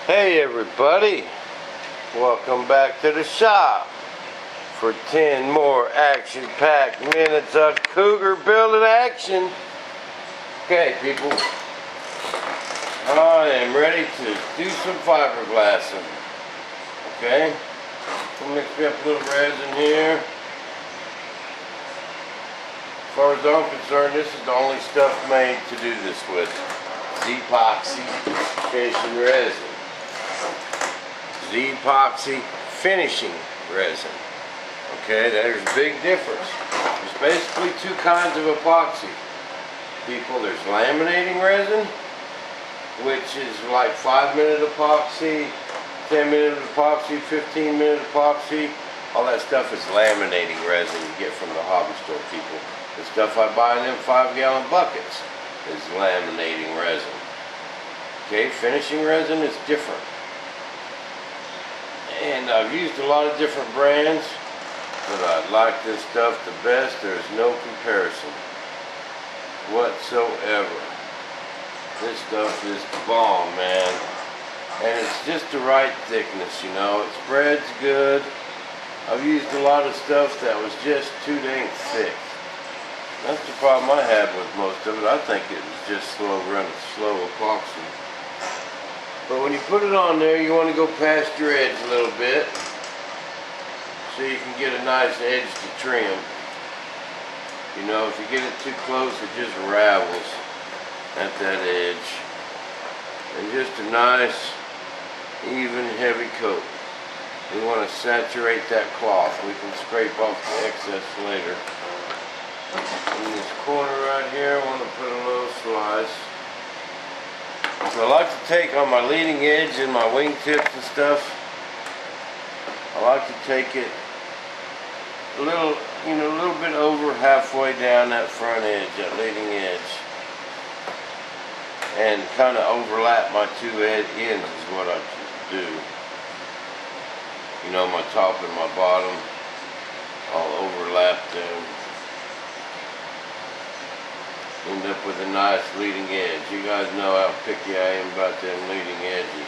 Hey everybody, welcome back to the shop for 10 more action-packed minutes of cougar building action. Okay people, I am ready to do some fiberglassing. Okay, we'll mix me up a little resin here. As far as I'm concerned, this is the only stuff made to do this with. Z-epoxy finishing resin. Z-epoxy finishing resin. Okay, there's a big difference. There's basically two kinds of epoxy. People, there's laminating resin, which is like 5-minute epoxy, 10-minute epoxy, 15-minute epoxy. All that stuff is laminating resin you get from the hobby store people. The stuff I buy in them 5-gallon buckets is laminating resin. Okay, finishing resin is different. And I've used a lot of different brands, but I like this stuff the best. There's no comparison whatsoever. This stuff is the bomb, man. And it's just the right thickness, you know. It spreads good. I've used a lot of stuff that was just too dang thick. That's the problem I had with most of it. I think it was just slow epoxy. But when you put it on there, you want to go past your edge a little bit so you can get a nice edge to trim. You know, if you get it too close, it just ravels at that edge. And just a nice, even, heavy coat. We want to saturate that cloth. We can scrape off the excess later. In this corner right here, I want to put a little slice. So I like to take on my leading edge and my wingtips and stuff, I like to take it a little, a little bit over halfway down that front edge, that leading edge. And kind of overlap my two ends is what I do. You know, my top and my bottom, I'll overlap them. End up with a nice leading edge. You guys know how picky I am about them leading edges.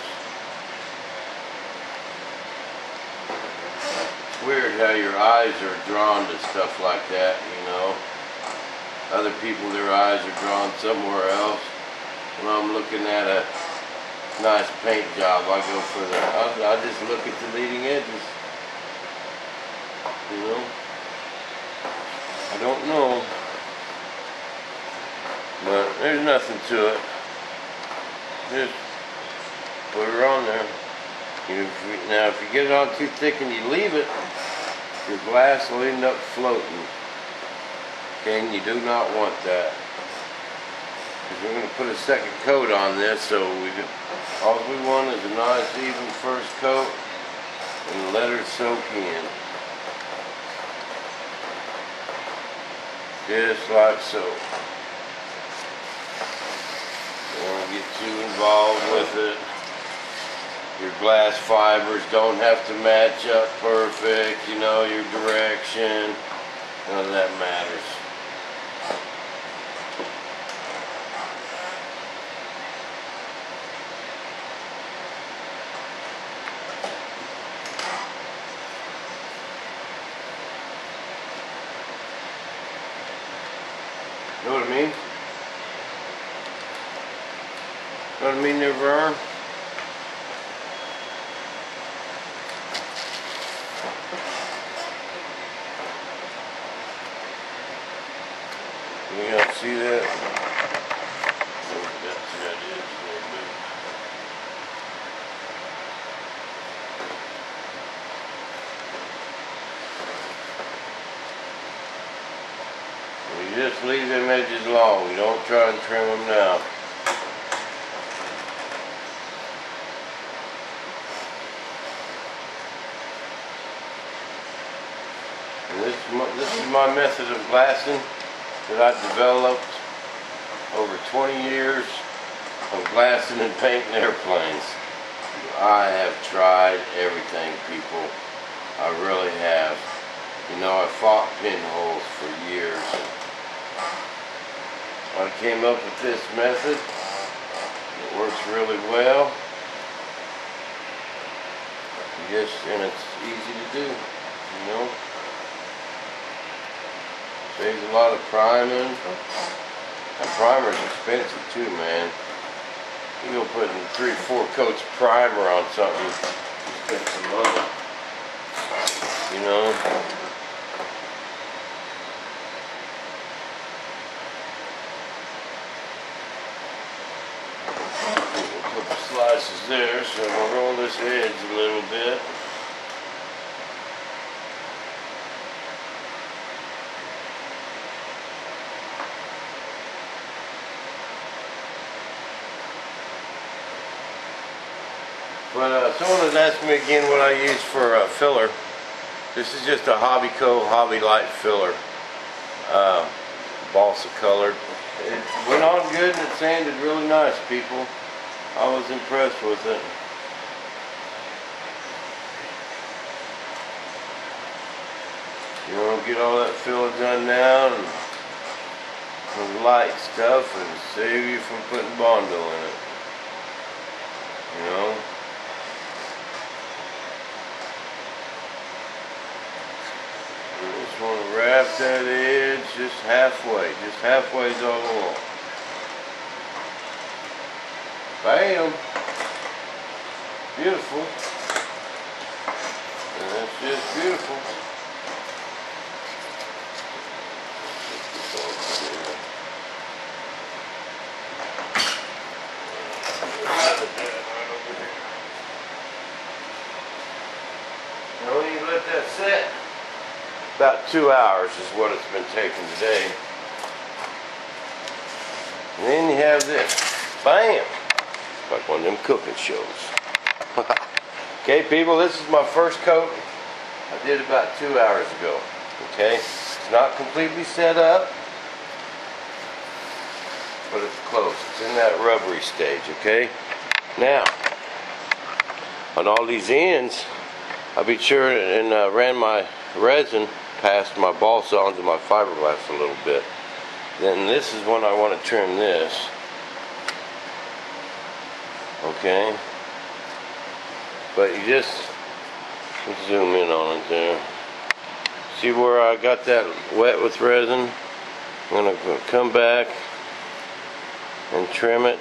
It's weird how your eyes are drawn to stuff like that, you know. Other people, their eyes are drawn somewhere else. When I'm looking at a nice paint job, I go for I just look at the leading edges. You know? I don't know. But there's nothing to it. Just put her on there. Now if you get it on too thick and you leave it, your glass will end up floating. Okay, and you do not want that. Because we're going to put a second coat on this, so all we want is a nice even first coat and let her soak in. Just like so. Don't get too involved with it. Your glass fibers don't have to match up perfect, you know, your direction. None of that matters. Know what I mean? Know what I mean there, Vern? You don't see that? We just leave them edges long. We don't try and trim them now. This is my method of glassing that I've developed over 20 years of glassing and painting airplanes. I have tried everything, people. I really have. You know, I fought pinholes for years. I came up with this method. It works really well. and it's easy to do, you know. Saves a lot of priming. And primer's expensive too, man. You go putting 3 or 4 coats of primer on something, you spend some money, you know. A couple slices there, so I'm gonna roll this edge a little bit. But someone has asked me again what I use for filler. This is just a Hobby Light filler, balsa colored. It went on good and it sanded really nice, people. I was impressed with it. You want to get all that filler done now and some light stuff and save you from putting Bondo in it. You know. Just want to wrap that edge just halfway is all along. Bam! Beautiful. And that's just beautiful. Now when you let that set, about 2 hours is what it's been taking today. And then you have this. Bam! Like one of them cooking shows. Okay, people, this is my first coat. I did about 2 hours ago. Okay? It's not completely set up, but it's close. It's in that rubbery stage, okay? Now, on all these ends, I be sure and ran my resin past my balsa onto my fiberglass a little bit. Then this is when I want to trim this. Okay? But you just zoom in on it there. See where I got that wet with resin? I'm going to come back and trim it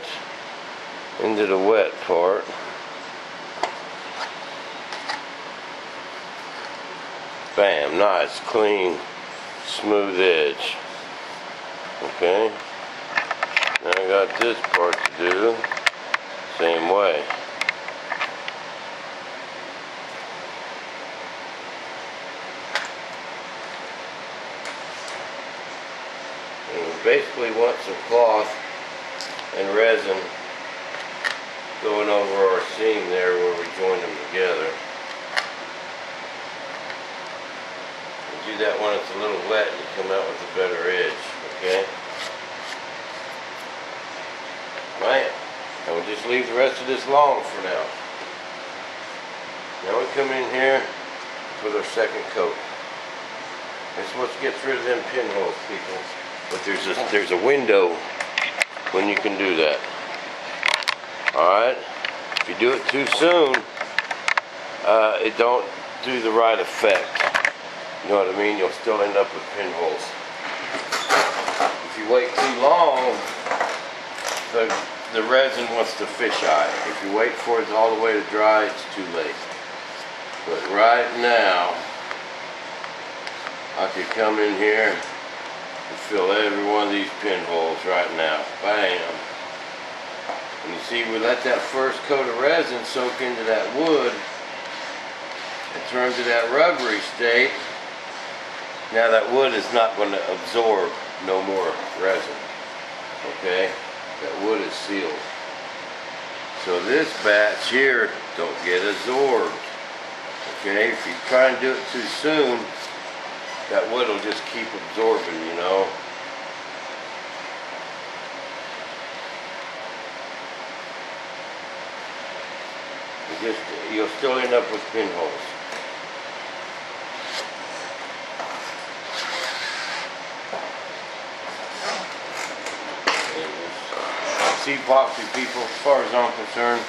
into the wet part. Bam, nice, clean, smooth edge. Okay, now I got this part to do, same way. And we basically want some cloth and resin going over our seam there where we joined them together. Do that when it's a little wet and you come out with a better edge, okay? Right, and we'll just leave the rest of this long for now. Now we come in here with our second coat. This is what gets rid of them pinholes, people. But there's a window when you can do that. Alright? If you do it too soon, it don't do the right effect. You know what I mean? You'll still end up with pinholes. If you wait too long, the resin wants to fisheye. If you wait for it all the way to dry, it's too late. But right now, I could come in here and fill every one of these pinholes right now. Bam! And you see, we let that first coat of resin soak into that wood and turn to that rubbery state. Now that wood is not going to absorb no more resin, okay? That wood is sealed. So this batch here don't get absorbed, okay? If you try and do it too soon, that wood will just keep absorbing, you know? You'll still end up with pinholes. See, epoxy, people, as far as I'm concerned,